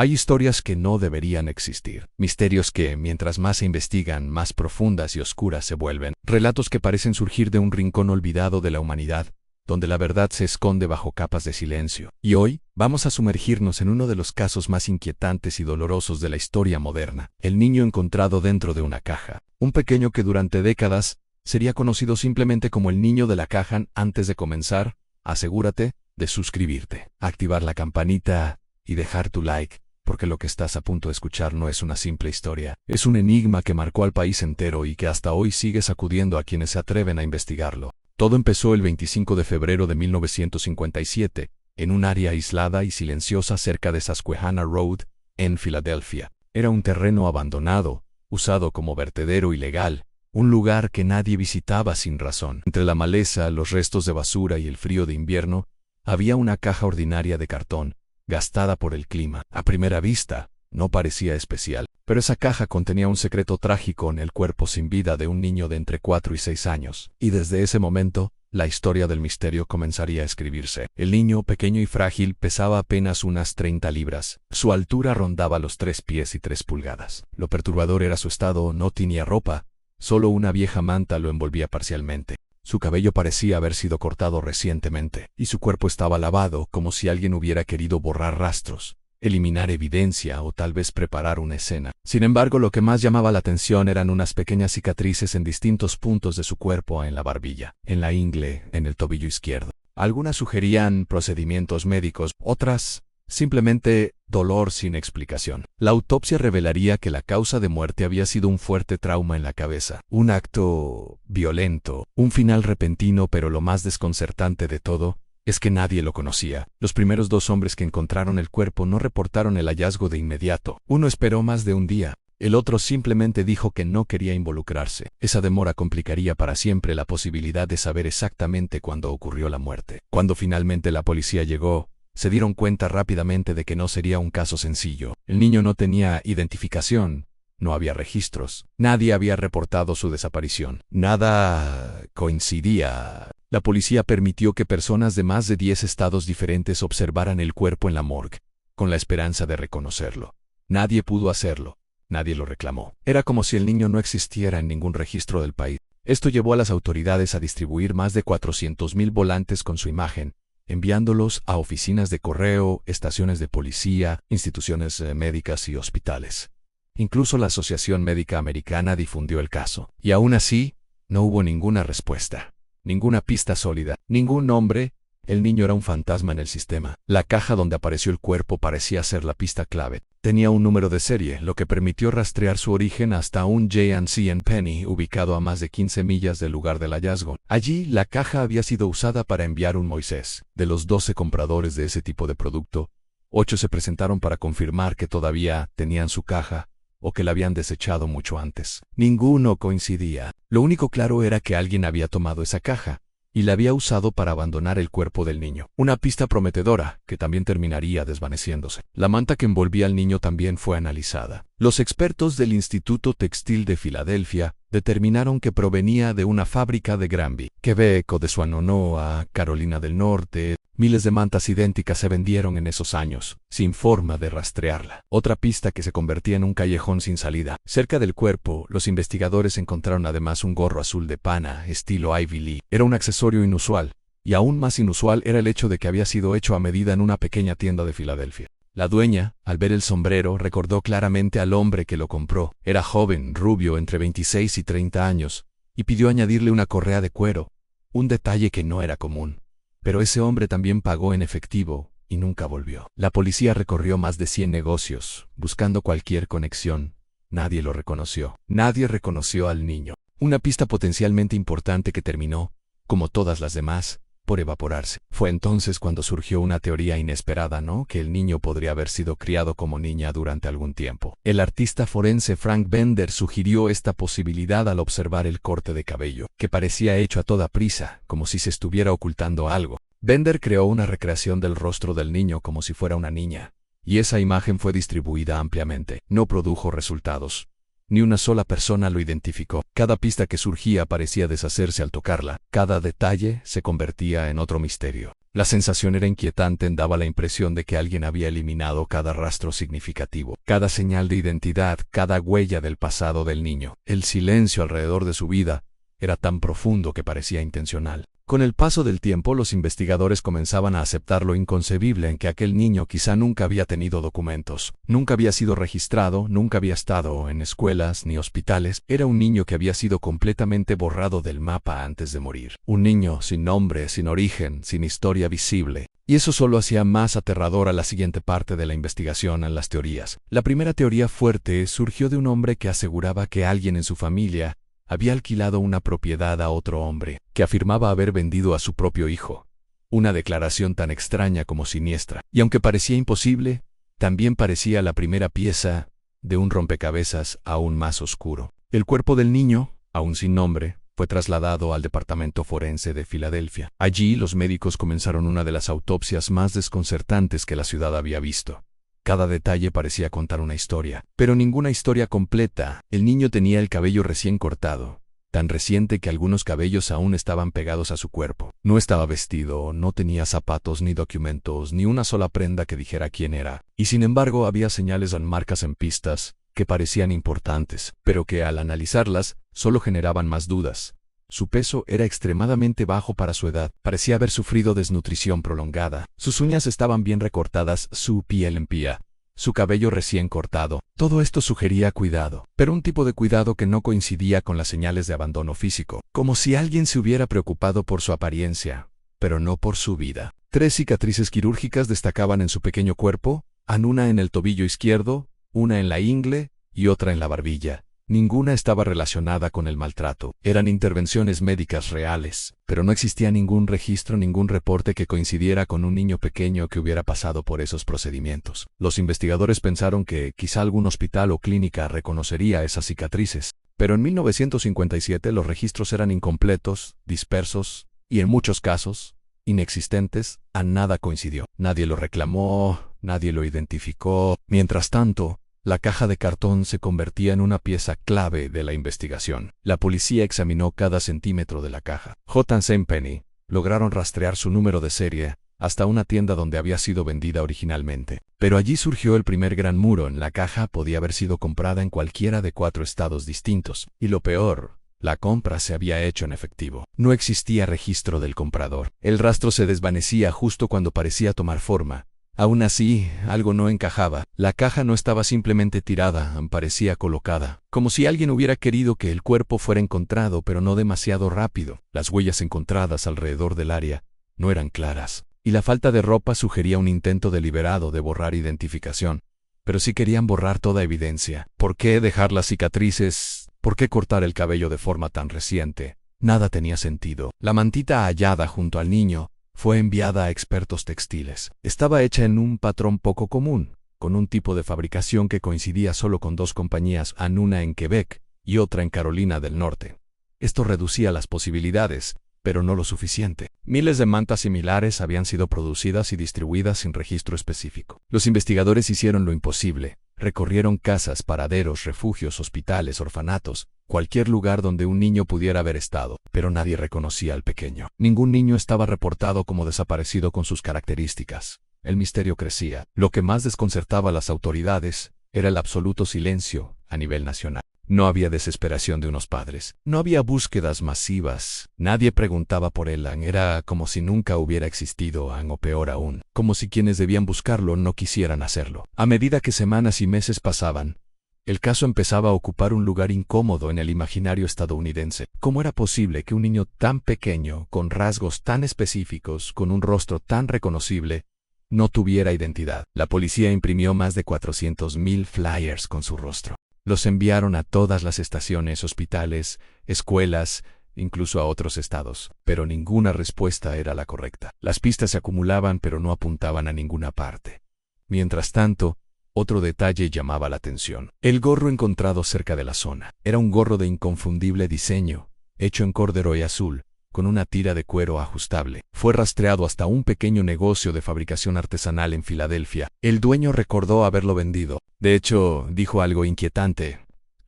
Hay historias que no deberían existir, misterios que, mientras más se investigan, más profundas y oscuras se vuelven, relatos que parecen surgir de un rincón olvidado de la humanidad, donde la verdad se esconde bajo capas de silencio. Y hoy, vamos a sumergirnos en uno de los casos más inquietantes y dolorosos de la historia moderna, el niño encontrado dentro de una caja. Un pequeño que durante décadas sería conocido simplemente como el niño de la caja. Antes de comenzar, asegúrate de suscribirte, activar la campanita y dejar tu like, porque lo que estás a punto de escuchar no es una simple historia, es un enigma que marcó al país entero y que hasta hoy sigue sacudiendo a quienes se atreven a investigarlo. Todo empezó el 25 de febrero de 1957, en un área aislada y silenciosa cerca de Susquehanna Road, en Filadelfia. Era un terreno abandonado, usado como vertedero ilegal, un lugar que nadie visitaba sin razón. Entre la maleza, los restos de basura y el frío de invierno, había una caja ordinaria de cartón, gastada por el clima. A primera vista, no parecía especial, pero esa caja contenía un secreto trágico en el cuerpo sin vida de un niño de entre 4 y 6 años. Y desde ese momento, la historia del misterio comenzaría a escribirse. El niño, pequeño y frágil, pesaba apenas unas 30 libras. Su altura rondaba los 3 pies y 3 pulgadas. Lo perturbador era su estado: no tenía ropa, solo una vieja manta lo envolvía parcialmente. Su cabello parecía haber sido cortado recientemente, y su cuerpo estaba lavado, como si alguien hubiera querido borrar rastros, eliminar evidencia o tal vez preparar una escena. Sin embargo, lo que más llamaba la atención eran unas pequeñas cicatrices en distintos puntos de su cuerpo: en la barbilla, en la ingle, en el tobillo izquierdo. Algunas sugerían procedimientos médicos, otras simplemente dolor sin explicación. La autopsia revelaría que la causa de muerte había sido un fuerte trauma en la cabeza, un acto violento, un final repentino, pero lo más desconcertante de todo es que nadie lo conocía. Los primeros 2 hombres que encontraron el cuerpo no reportaron el hallazgo de inmediato. Uno esperó más de un día. El otro simplemente dijo que no quería involucrarse. Esa demora complicaría para siempre la posibilidad de saber exactamente cuándo ocurrió la muerte. Cuando finalmente la policía llegó, se dieron cuenta rápidamente de que no sería un caso sencillo. El niño no tenía identificación, no había registros, nadie había reportado su desaparición. Nada coincidía. La policía permitió que personas de más de 10 estados diferentes observaran el cuerpo en la morgue, con la esperanza de reconocerlo. Nadie pudo hacerlo, nadie lo reclamó. Era como si el niño no existiera en ningún registro del país. Esto llevó a las autoridades a distribuir más de 400,000 volantes con su imagen, enviándolos a oficinas de correo, estaciones de policía, instituciones médicas y hospitales. Incluso la Asociación Médica Americana difundió el caso. Y aún así, no hubo ninguna respuesta, ninguna pista sólida, ningún nombre. El niño era un fantasma en el sistema. La caja donde apareció el cuerpo parecía ser la pista clave. Tenía un número de serie, lo que permitió rastrear su origen hasta un J&C Penny ubicado a más de 15 millas del lugar del hallazgo. Allí, la caja había sido usada para enviar un Moisés. De los 12 compradores de ese tipo de producto, 8 se presentaron para confirmar que todavía tenían su caja, o que la habían desechado mucho antes. Ninguno coincidía. Lo único claro era que alguien había tomado esa caja y la había usado para abandonar el cuerpo del niño. Una pista prometedora, que también terminaría desvaneciéndose. La manta que envolvía al niño también fue analizada. Los expertos del Instituto Textil de Filadelfia determinaron que provenía de una fábrica de Granby, Quebec o de Swannanoa, Carolina del Norte. Miles de mantas idénticas se vendieron en esos años, sin forma de rastrearla. Otra pista que se convertía en un callejón sin salida. Cerca del cuerpo, los investigadores encontraron además un gorro azul de pana, estilo Ivy Lee. Era un accesorio inusual, y aún más inusual era el hecho de que había sido hecho a medida en una pequeña tienda de Filadelfia. La dueña, al ver el sombrero, recordó claramente al hombre que lo compró. Era joven, rubio, entre 26 y 30 años, y pidió añadirle una correa de cuero, un detalle que no era común. Pero ese hombre también pagó en efectivo y nunca volvió. La policía recorrió más de 100 negocios, buscando cualquier conexión. Nadie lo reconoció. Nadie reconoció al niño. Una pista potencialmente importante que terminó, como todas las demás, por evaporarse. Fue entonces cuando surgió una teoría inesperada, ¿no? Que el niño podría haber sido criado como niña durante algún tiempo. El artista forense Frank Bender sugirió esta posibilidad al observar el corte de cabello, que parecía hecho a toda prisa, como si se estuviera ocultando algo. Bender creó una recreación del rostro del niño como si fuera una niña, y esa imagen fue distribuida ampliamente. No produjo resultados. Ni una sola persona lo identificó. Cada pista que surgía parecía deshacerse al tocarla. Cada detalle se convertía en otro misterio. La sensación era inquietante, daba la impresión de que alguien había eliminado cada rastro significativo, cada señal de identidad, cada huella del pasado del niño. El silencio alrededor de su vida era tan profundo que parecía intencional. Con el paso del tiempo, los investigadores comenzaban a aceptar lo inconcebible en que aquel niño quizá nunca había tenido documentos, nunca había sido registrado, nunca había estado en escuelas ni hospitales. Era un niño que había sido completamente borrado del mapa antes de morir. Un niño sin nombre, sin origen, sin historia visible. Y eso solo hacía más aterradora la siguiente parte de la investigación en las teorías. La primera teoría fuerte surgió de un hombre que aseguraba que alguien en su familia había alquilado una propiedad a otro hombre, que afirmaba haber vendido a su propio hijo. Una declaración tan extraña como siniestra. Y aunque parecía imposible, también parecía la primera pieza de un rompecabezas aún más oscuro. El cuerpo del niño, aún sin nombre, fue trasladado al Departamento Forense de Filadelfia. Allí los médicos comenzaron una de las autopsias más desconcertantes que la ciudad había visto. Cada detalle parecía contar una historia, pero ninguna historia completa. El niño tenía el cabello recién cortado, tan reciente que algunos cabellos aún estaban pegados a su cuerpo. No estaba vestido, no tenía zapatos ni documentos, ni una sola prenda que dijera quién era. Y sin embargo había señales o marcas en pistas que parecían importantes, pero que al analizarlas solo generaban más dudas. Su peso era extremadamente bajo para su edad, parecía haber sufrido desnutrición prolongada. Sus uñas estaban bien recortadas, su piel limpia, su cabello recién cortado. Todo esto sugería cuidado, pero un tipo de cuidado que no coincidía con las señales de abandono físico, como si alguien se hubiera preocupado por su apariencia, pero no por su vida. 3 cicatrices quirúrgicas destacaban en su pequeño cuerpo, una en el tobillo izquierdo, una en la ingle y otra en la barbilla. Ninguna estaba relacionada con el maltrato. Eran intervenciones médicas reales, pero no existía ningún registro, ningún reporte que coincidiera con un niño pequeño que hubiera pasado por esos procedimientos. Los investigadores pensaron que quizá algún hospital o clínica reconocería esas cicatrices, pero en 1957 los registros eran incompletos, dispersos y en muchos casos inexistentes. Nada coincidió. Nadie lo reclamó, nadie lo identificó. Mientras tanto, la caja de cartón se convertía en una pieza clave de la investigación. La policía examinó cada centímetro de la caja. J.C. Penney lograron rastrear su número de serie hasta una tienda donde había sido vendida originalmente. Pero allí surgió el primer gran muro. En la caja podía haber sido comprada en cualquiera de 4 estados distintos. Y lo peor, la compra se había hecho en efectivo. No existía registro del comprador. El rastro se desvanecía justo cuando parecía tomar forma. Aún así, algo no encajaba. La caja no estaba simplemente tirada, parecía colocada, como si alguien hubiera querido que el cuerpo fuera encontrado, pero no demasiado rápido. Las huellas encontradas alrededor del área no eran claras, y la falta de ropa sugería un intento deliberado de borrar identificación. Pero si querían borrar toda evidencia, ¿por qué dejar las cicatrices? ¿Por qué cortar el cabello de forma tan reciente? Nada tenía sentido. La mantita hallada junto al niño fue enviada a expertos textiles. Estaba hecha en un patrón poco común, con un tipo de fabricación que coincidía solo con 2 compañías, una en Quebec y otra en Carolina del Norte. Esto reducía las posibilidades, pero no lo suficiente. Miles de mantas similares habían sido producidas y distribuidas sin registro específico. Los investigadores hicieron lo imposible. Recorrieron casas, paraderos, refugios, hospitales, orfanatos, cualquier lugar donde un niño pudiera haber estado, pero nadie reconocía al pequeño. Ningún niño estaba reportado como desaparecido con sus características. El misterio crecía. Lo que más desconcertaba a las autoridades era el absoluto silencio a nivel nacional. No había desesperación de unos padres. No había búsquedas masivas. Nadie preguntaba por él. Era como si nunca hubiera existido, o peor aún, como si quienes debían buscarlo no quisieran hacerlo. A medida que semanas y meses pasaban, el caso empezaba a ocupar un lugar incómodo en el imaginario estadounidense. ¿Cómo era posible que un niño tan pequeño, con rasgos tan específicos, con un rostro tan reconocible, no tuviera identidad? La policía imprimió más de 400,000 flyers con su rostro. Los enviaron a todas las estaciones, hospitales, escuelas, incluso a otros estados, pero ninguna respuesta era la correcta. Las pistas se acumulaban pero no apuntaban a ninguna parte. Mientras tanto, otro detalle llamaba la atención. El gorro encontrado cerca de la zona. Era un gorro de inconfundible diseño, hecho en corduroy azul, con una tira de cuero ajustable. Fue rastreado hasta un pequeño negocio de fabricación artesanal en Filadelfia. El dueño recordó haberlo vendido. De hecho, dijo algo inquietante.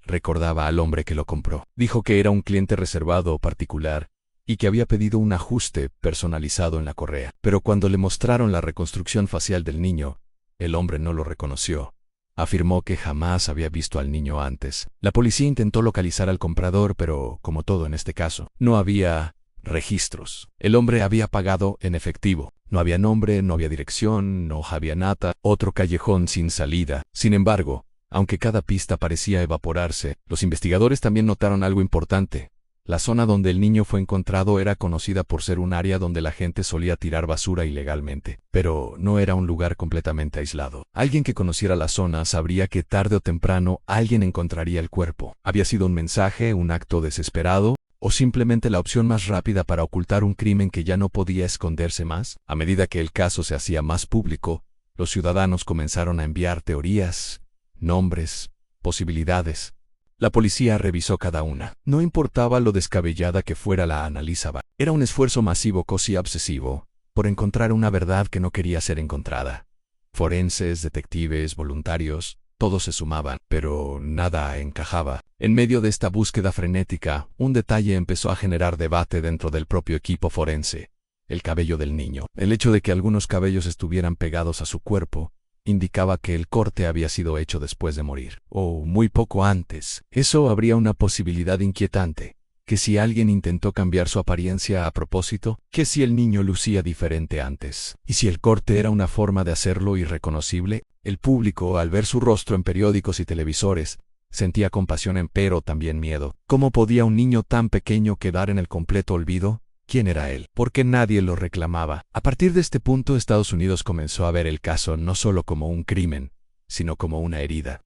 recordaba al hombre que lo compró. Dijo que era un cliente reservado o particular y que había pedido un ajuste personalizado en la correa. Pero cuando le mostraron la reconstrucción facial del niño, el hombre no lo reconoció. Afirmó que jamás había visto al niño antes. La policía intentó localizar al comprador, pero, como todo en este caso, no había registros. El hombre había pagado en efectivo. No había nombre, no había dirección, no había nada, otro callejón sin salida. Sin embargo, aunque cada pista parecía evaporarse, los investigadores también notaron algo importante. La zona donde el niño fue encontrado era conocida por ser un área donde la gente solía tirar basura ilegalmente, pero no era un lugar completamente aislado. Alguien que conociera la zona sabría que tarde o temprano alguien encontraría el cuerpo. Había sido un mensaje, un acto desesperado, o simplemente la opción más rápida para ocultar un crimen que ya no podía esconderse más. A medida que el caso se hacía más público, los ciudadanos comenzaron a enviar teorías, nombres, posibilidades. La policía revisó cada una. No importaba lo descabellada que fuera, la analizaba. Era un esfuerzo masivo, casi obsesivo, por encontrar una verdad que no quería ser encontrada. Forenses, detectives, voluntarios, todos se sumaban, pero nada encajaba. En medio de esta búsqueda frenética, un detalle empezó a generar debate dentro del propio equipo forense: el cabello del niño. El hecho de que algunos cabellos estuvieran pegados a su cuerpo indicaba que el corte había sido hecho después de morir, o muy poco antes. Eso abría una posibilidad inquietante: que si alguien intentó cambiar su apariencia a propósito, que si el niño lucía diferente antes, y si el corte era una forma de hacerlo irreconocible. El público, al ver su rostro en periódicos y televisores, sentía compasión, pero también miedo. ¿Cómo podía un niño tan pequeño quedar en el completo olvido? ¿Quién era él? ¿Por qué nadie lo reclamaba? A partir de este punto, Estados Unidos comenzó a ver el caso no solo como un crimen, sino como una herida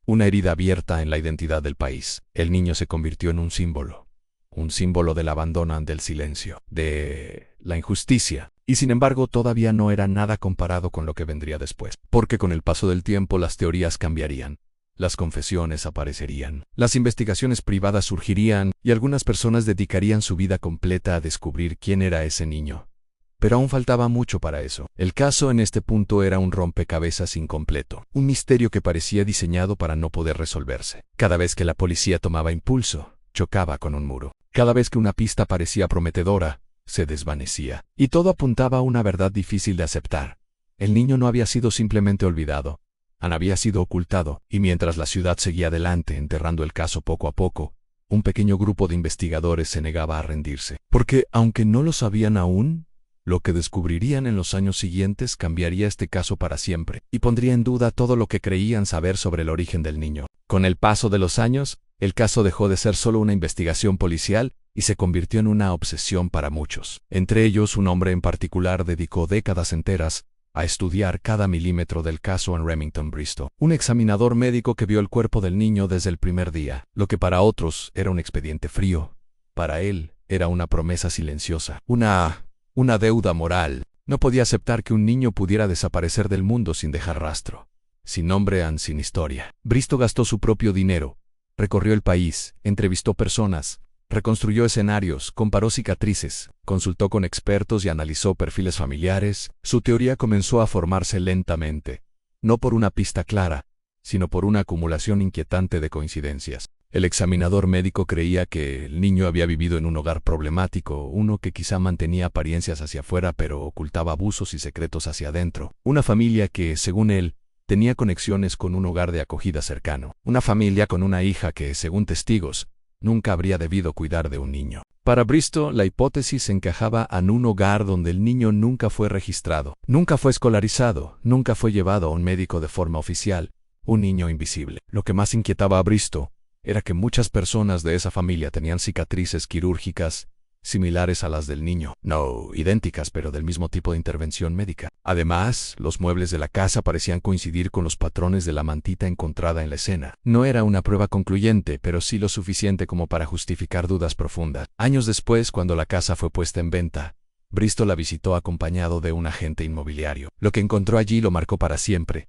abierta en la identidad del país. El niño se convirtió en un símbolo del abandono, del silencio, de la injusticia. Y sin embargo, todavía no era nada comparado con lo que vendría después, porque con el paso del tiempo las teorías cambiarían. Las confesiones aparecerían, las investigaciones privadas surgirían y algunas personas dedicarían su vida completa a descubrir quién era ese niño. Pero aún faltaba mucho para eso. El caso en este punto era un rompecabezas incompleto, un misterio que parecía diseñado para no poder resolverse. Cada vez que la policía tomaba impulso, chocaba con un muro. Cada vez que una pista parecía prometedora, se desvanecía. Y todo apuntaba a una verdad difícil de aceptar: el niño no había sido simplemente olvidado, había sido ocultado. Y mientras la ciudad seguía adelante enterrando el caso poco a poco, un pequeño grupo de investigadores se negaba a rendirse. Porque, aunque no lo sabían aún, lo que descubrirían en los años siguientes cambiaría este caso para siempre, y pondría en duda todo lo que creían saber sobre el origen del niño. Con el paso de los años, el caso dejó de ser solo una investigación policial y se convirtió en una obsesión para muchos. Entre ellos, un hombre en particular dedicó décadas enteras a estudiar cada milímetro del caso en Remington, Bristol. Un examinador médico que vio el cuerpo del niño desde el primer día. Lo que para otros era un expediente frío, para él era una promesa silenciosa, una deuda moral. No podía aceptar que un niño pudiera desaparecer del mundo sin dejar rastro, sin nombre, sin historia. Bristol gastó su propio dinero, recorrió el país, entrevistó personas, reconstruyó escenarios, comparó cicatrices, consultó con expertos y analizó perfiles familiares. Su teoría comenzó a formarse lentamente, no por una pista clara, sino por una acumulación inquietante de coincidencias. El examinador médico creía que el niño había vivido en un hogar problemático, uno que quizá mantenía apariencias hacia afuera pero ocultaba abusos y secretos hacia adentro. Una familia que, según él, tenía conexiones con un hogar de acogida cercano. Una familia con una hija que, según testigos, nunca habría debido cuidar de un niño. Para Bristol, la hipótesis encajaba en un hogar donde el niño nunca fue registrado, nunca fue escolarizado, nunca fue llevado a un médico de forma oficial, un niño invisible. Lo que más inquietaba a Bristol era que muchas personas de esa familia tenían cicatrices quirúrgicas similares a las del niño. No idénticas, pero del mismo tipo de intervención médica. Además, los muebles de la casa parecían coincidir con los patrones de la mantita encontrada en la escena. No era una prueba concluyente, pero sí lo suficiente como para justificar dudas profundas. Años después, cuando la casa fue puesta en venta, Bristol la visitó acompañado de un agente inmobiliario. Lo que encontró allí lo marcó para siempre.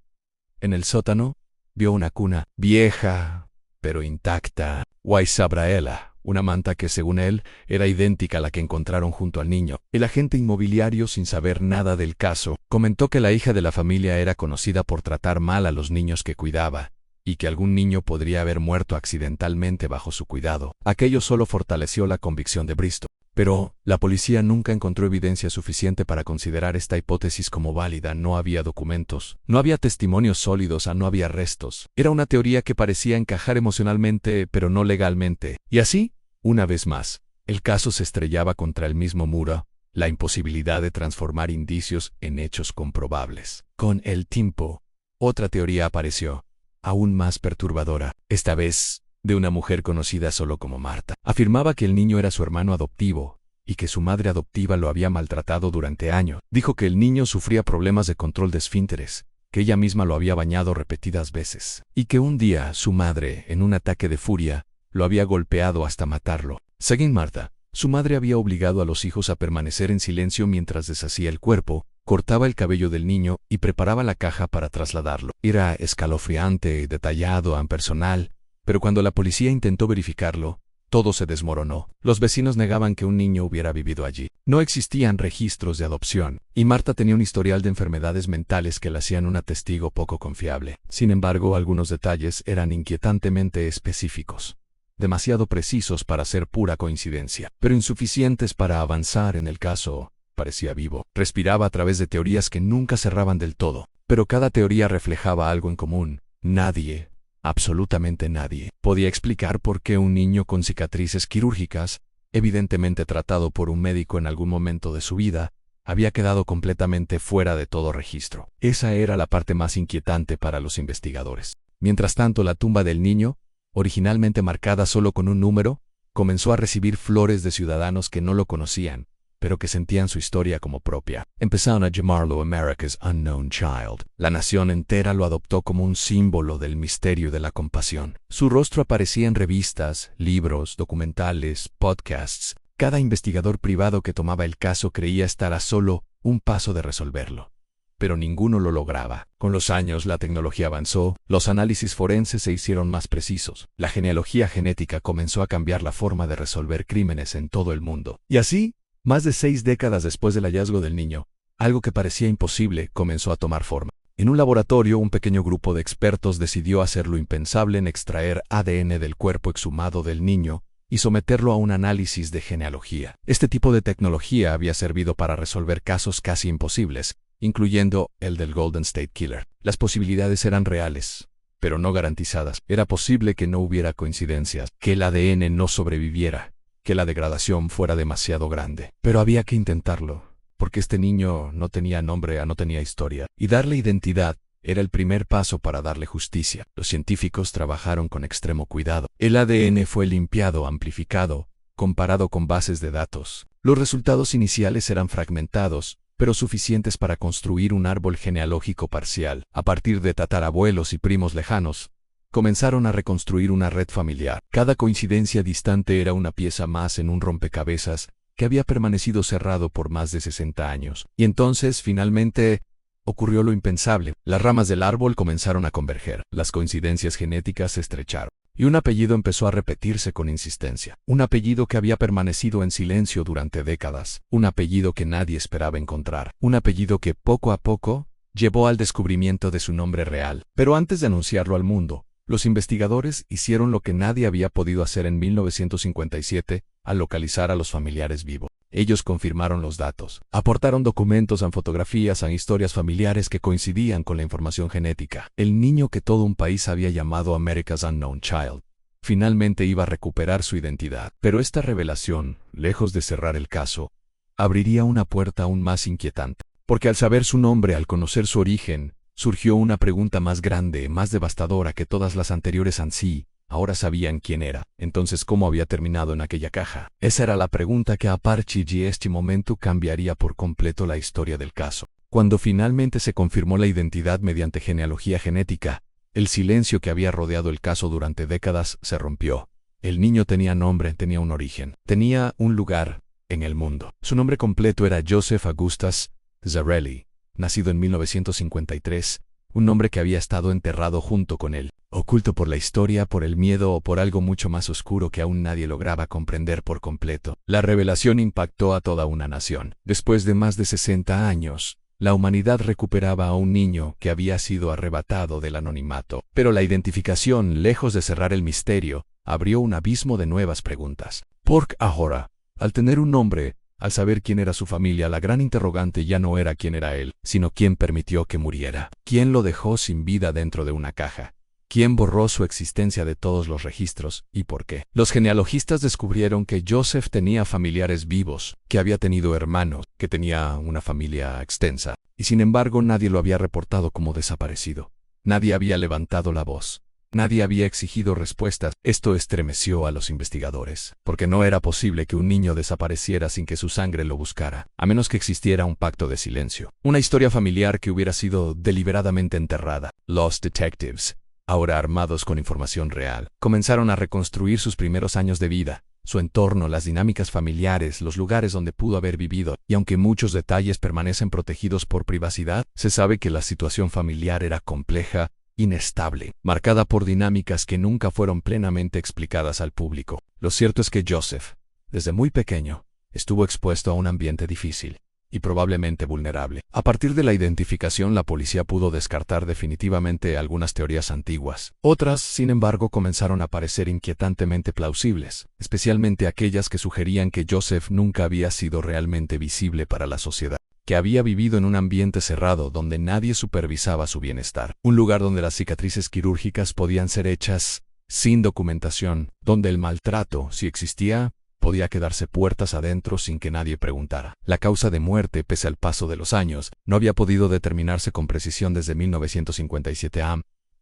En el sótano, vio una cuna vieja, pero intacta. Waisabraela, una manta que, según él, era idéntica a la que encontraron junto al niño. El agente inmobiliario, sin saber nada del caso, comentó que la hija de la familia era conocida por tratar mal a los niños que cuidaba, y que algún niño podría haber muerto accidentalmente bajo su cuidado. Aquello solo fortaleció la convicción de Bristow. Pero la policía nunca encontró evidencia suficiente para considerar esta hipótesis como válida. No había documentos, no había testimonios sólidos, no había restos. Era una teoría que parecía encajar emocionalmente, pero no legalmente. Y así, una vez más, el caso se estrellaba contra el mismo muro, la imposibilidad de transformar indicios en hechos comprobables. Con el tiempo, otra teoría apareció, aún más perturbadora, esta vez de una mujer conocida solo como Marta. Afirmaba que el niño era su hermano adoptivo y que su madre adoptiva lo había maltratado durante años. Dijo que el niño sufría problemas de control de esfínteres, que ella misma lo había bañado repetidas veces, y que un día su madre, en un ataque de furia, lo había golpeado hasta matarlo. Según Marta, su madre había obligado a los hijos a permanecer en silencio mientras deshacía el cuerpo, cortaba el cabello del niño y preparaba la caja para trasladarlo. Era escalofriante, detallado, impersonal, pero cuando la policía intentó verificarlo, todo se desmoronó. Los vecinos negaban que un niño hubiera vivido allí. No existían registros de adopción, y Marta tenía un historial de enfermedades mentales que la hacían una testigo poco confiable. Sin embargo, algunos detalles eran inquietantemente específicos, demasiado precisos para ser pura coincidencia, pero insuficientes para avanzar en el caso. Parecía vivo. Respiraba a través de teorías que nunca cerraban del todo, pero cada teoría reflejaba algo en común. Nadie, absolutamente nadie, podía explicar por qué un niño con cicatrices quirúrgicas, evidentemente tratado por un médico en algún momento de su vida, había quedado completamente fuera de todo registro. Esa era la parte más inquietante para los investigadores. Mientras tanto, la tumba del niño, originalmente marcada solo con un número, comenzó a recibir flores de ciudadanos que no lo conocían, pero que sentían su historia como propia. Empezaron a llamarlo America's Unknown Child. La nación entera lo adoptó como un símbolo del misterio y de la compasión. Su rostro aparecía en revistas, libros, documentales, podcasts. Cada investigador privado que tomaba el caso creía estar a solo un paso de resolverlo, pero ninguno lo lograba. Con los años la tecnología avanzó, los análisis forenses se hicieron más precisos, la genealogía genética comenzó a cambiar la forma de resolver crímenes en todo el mundo. Y así, más de 6 décadas después del hallazgo del niño, algo que parecía imposible comenzó a tomar forma. En un laboratorio, un pequeño grupo de expertos decidió hacer lo impensable en extraer ADN del cuerpo exhumado del niño y someterlo a un análisis de genealogía. Este tipo de tecnología había servido para resolver casos casi imposibles, incluyendo el del Golden State Killer. Las posibilidades eran reales, pero no garantizadas. Era posible que no hubiera coincidencias, que el ADN no sobreviviera, que la degradación fuera demasiado grande. Pero había que intentarlo, porque este niño no tenía nombre, no tenía historia, y darle identidad era el primer paso para darle justicia. Los científicos trabajaron con extremo cuidado. El ADN fue limpiado, amplificado, comparado con bases de datos. Los resultados iniciales eran fragmentados, pero suficientes para construir un árbol genealógico parcial. A partir de tatarabuelos y primos lejanos, comenzaron a reconstruir una red familiar. Cada coincidencia distante era una pieza más en un rompecabezas que había permanecido cerrado por más de 60 años. Y entonces, finalmente, ocurrió lo impensable. Las ramas del árbol comenzaron a converger, las coincidencias genéticas se estrecharon, y un apellido empezó a repetirse con insistencia. Un apellido que había permanecido en silencio durante décadas. Un apellido que nadie esperaba encontrar. Un apellido que, poco a poco, llevó al descubrimiento de su nombre real. Pero antes de anunciarlo al mundo, los investigadores hicieron lo que nadie había podido hacer en 1957 al localizar a los familiares vivos. Ellos confirmaron los datos, aportaron documentos, fotografías, historias familiares que coincidían con la información genética. El niño que todo un país había llamado America's Unknown Child finalmente iba a recuperar su identidad. Pero esta revelación, lejos de cerrar el caso, abriría una puerta aún más inquietante. Porque al saber su nombre, al conocer su origen, surgió una pregunta más grande, más devastadora que todas las anteriores ansí. Ahora sabían quién era. Entonces, ¿cómo había terminado en aquella caja? Esa era la pregunta que a partir de este momento cambiaría por completo la historia del caso. Cuando finalmente se confirmó la identidad mediante genealogía genética, el silencio que había rodeado el caso durante décadas se rompió. El niño tenía nombre, tenía un origen, tenía un lugar en el mundo. Su nombre completo era Joseph Augustus Zarelli, nacido en 1953, un nombre que había estado enterrado junto con él, oculto por la historia, por el miedo o por algo mucho más oscuro que aún nadie lograba comprender por completo. La revelación impactó a toda una nación. Después de más de 60 años, La humanidad recuperaba a un niño que había sido arrebatado del anonimato. Pero la identificación, lejos de cerrar el misterio, abrió un abismo de nuevas preguntas. ¿Por qué ahora? Al tener un nombre, al saber quién era su familia, la gran interrogante ya no era quién era él, sino quién permitió que muriera. ¿Quién lo dejó sin vida dentro de una caja? ¿Quién borró su existencia de todos los registros y por qué? Los genealogistas descubrieron que Joseph tenía familiares vivos, que había tenido hermanos, que tenía una familia extensa, y sin embargo nadie lo había reportado como desaparecido. Nadie había levantado la voz. Nadie había exigido respuestas. Esto estremeció a los investigadores, porque no era posible que un niño desapareciera sin que su sangre lo buscara, a menos que existiera un pacto de silencio. Una historia familiar que hubiera sido deliberadamente enterrada. Los detectives, ahora armados con información real, comenzaron a reconstruir sus primeros años de vida, su entorno, las dinámicas familiares, los lugares donde pudo haber vivido, y aunque muchos detalles permanecen protegidos por privacidad, se sabe que la situación familiar era compleja, inestable, marcada por dinámicas que nunca fueron plenamente explicadas al público. Lo cierto es que Joseph, desde muy pequeño, estuvo expuesto a un ambiente difícil y probablemente vulnerable. A partir de la identificación, la policía pudo descartar definitivamente algunas teorías antiguas. Otras, sin embargo, comenzaron a parecer inquietantemente plausibles, especialmente aquellas que sugerían que Joseph nunca había sido realmente visible para la sociedad, que había vivido en un ambiente cerrado donde nadie supervisaba su bienestar, un lugar donde las cicatrices quirúrgicas podían ser hechas sin documentación, donde el maltrato, si existía, podía quedarse puertas adentro sin que nadie preguntara. La causa de muerte, pese al paso de los años, no había podido determinarse con precisión desde 1957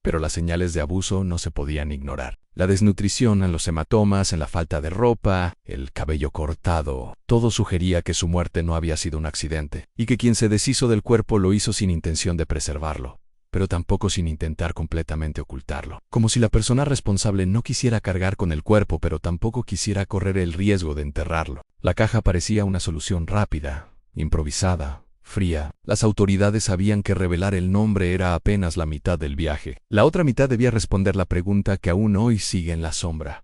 pero las señales de abuso no se podían ignorar. La desnutrición, en los hematomas, en la falta de ropa, el cabello cortado, todo sugería que su muerte no había sido un accidente, y que quien se deshizo del cuerpo lo hizo sin intención de preservarlo, pero tampoco sin intentar completamente ocultarlo. Como si la persona responsable no quisiera cargar con el cuerpo, pero tampoco quisiera correr el riesgo de enterrarlo. La caja parecía una solución rápida, improvisada, fría. Las autoridades sabían que revelar el nombre era apenas la mitad del viaje. La otra mitad debía responder la pregunta que aún hoy sigue en la sombra.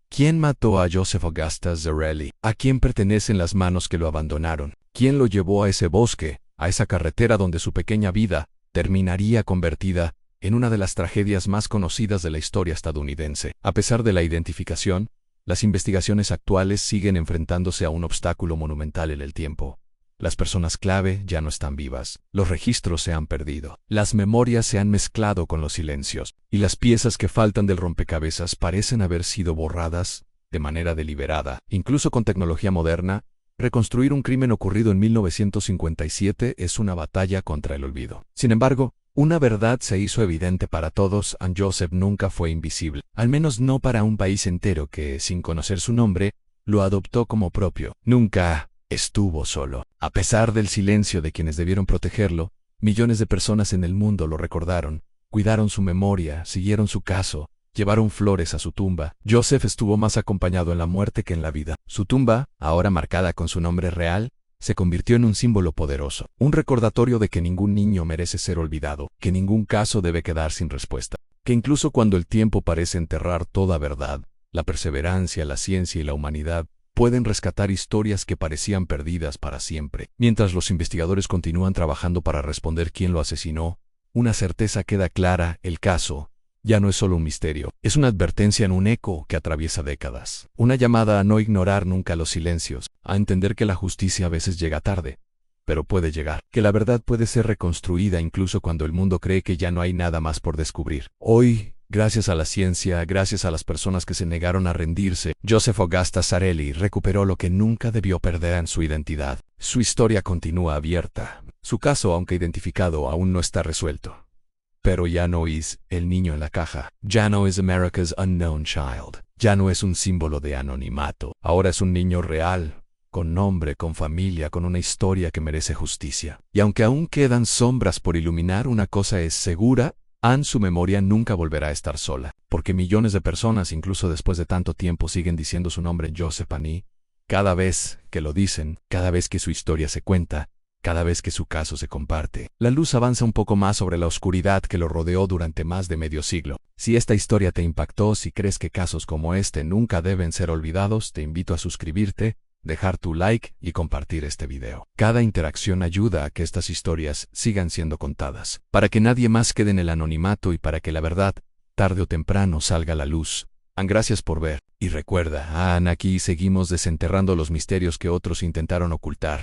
¿Quién mató a Joseph Augustus Zarelli? ¿A quién pertenecen las manos que lo abandonaron? ¿Quién lo llevó a ese bosque, a esa carretera donde su pequeña vida terminaría convertida en una de las tragedias más conocidas de la historia estadounidense? A pesar de la identificación, las investigaciones actuales siguen enfrentándose a un obstáculo monumental en el tiempo. Las personas clave ya no están vivas, los registros se han perdido, las memorias se han mezclado con los silencios, y las piezas que faltan del rompecabezas parecen haber sido borradas de manera deliberada. Incluso con tecnología moderna, reconstruir un crimen ocurrido en 1957 es una batalla contra el olvido. Sin embargo, una verdad se hizo evidente para todos: Joseph nunca fue invisible, al menos no para un país entero que, sin conocer su nombre, lo adoptó como propio. Nunca estuvo solo. A pesar del silencio de quienes debieron protegerlo, millones de personas en el mundo lo recordaron, cuidaron su memoria, siguieron su caso, llevaron flores a su tumba. Joseph estuvo más acompañado en la muerte que en la vida. Su tumba, ahora marcada con su nombre real, se convirtió en un símbolo poderoso, un recordatorio de que ningún niño merece ser olvidado, que ningún caso debe quedar sin respuesta, que incluso cuando el tiempo parece enterrar toda verdad, la perseverancia, la ciencia y la humanidad pueden rescatar historias que parecían perdidas para siempre. Mientras los investigadores continúan trabajando para responder quién lo asesinó, una certeza queda clara: el caso ya no es solo un misterio, es una advertencia en un eco que atraviesa décadas. Una llamada a no ignorar nunca los silencios, a entender que la justicia a veces llega tarde, pero puede llegar, que la verdad puede ser reconstruida incluso cuando el mundo cree que ya no hay nada más por descubrir. Hoy, gracias a la ciencia, gracias a las personas que se negaron a rendirse, Joseph Augustus Zarelli recuperó lo que nunca debió perder en su identidad. Su historia continúa abierta. Su caso, aunque identificado, aún no está resuelto. Pero ya no es el niño en la caja. Ya no es America's Unknown Child. Ya no es un símbolo de anonimato. Ahora es un niño real, con nombre, con familia, con una historia que merece justicia. Y aunque aún quedan sombras por iluminar, una cosa es segura: su memoria nunca volverá a estar sola, porque millones de personas, incluso después de tanto tiempo, siguen diciendo su nombre, Joseph Annie. Cada vez que lo dicen, cada vez que su historia se cuenta, cada vez que su caso se comparte, la luz avanza un poco más sobre la oscuridad que lo rodeó durante más de medio siglo. Si esta historia te impactó, si crees que casos como este nunca deben ser olvidados, te invito a suscribirte, dejar tu like y compartir este video. Cada interacción ayuda a que estas historias sigan siendo contadas, para que nadie más quede en el anonimato y para que la verdad, tarde o temprano, salga a la luz. Gracias por ver. Y recuerda, aquí seguimos desenterrando los misterios que otros intentaron ocultar.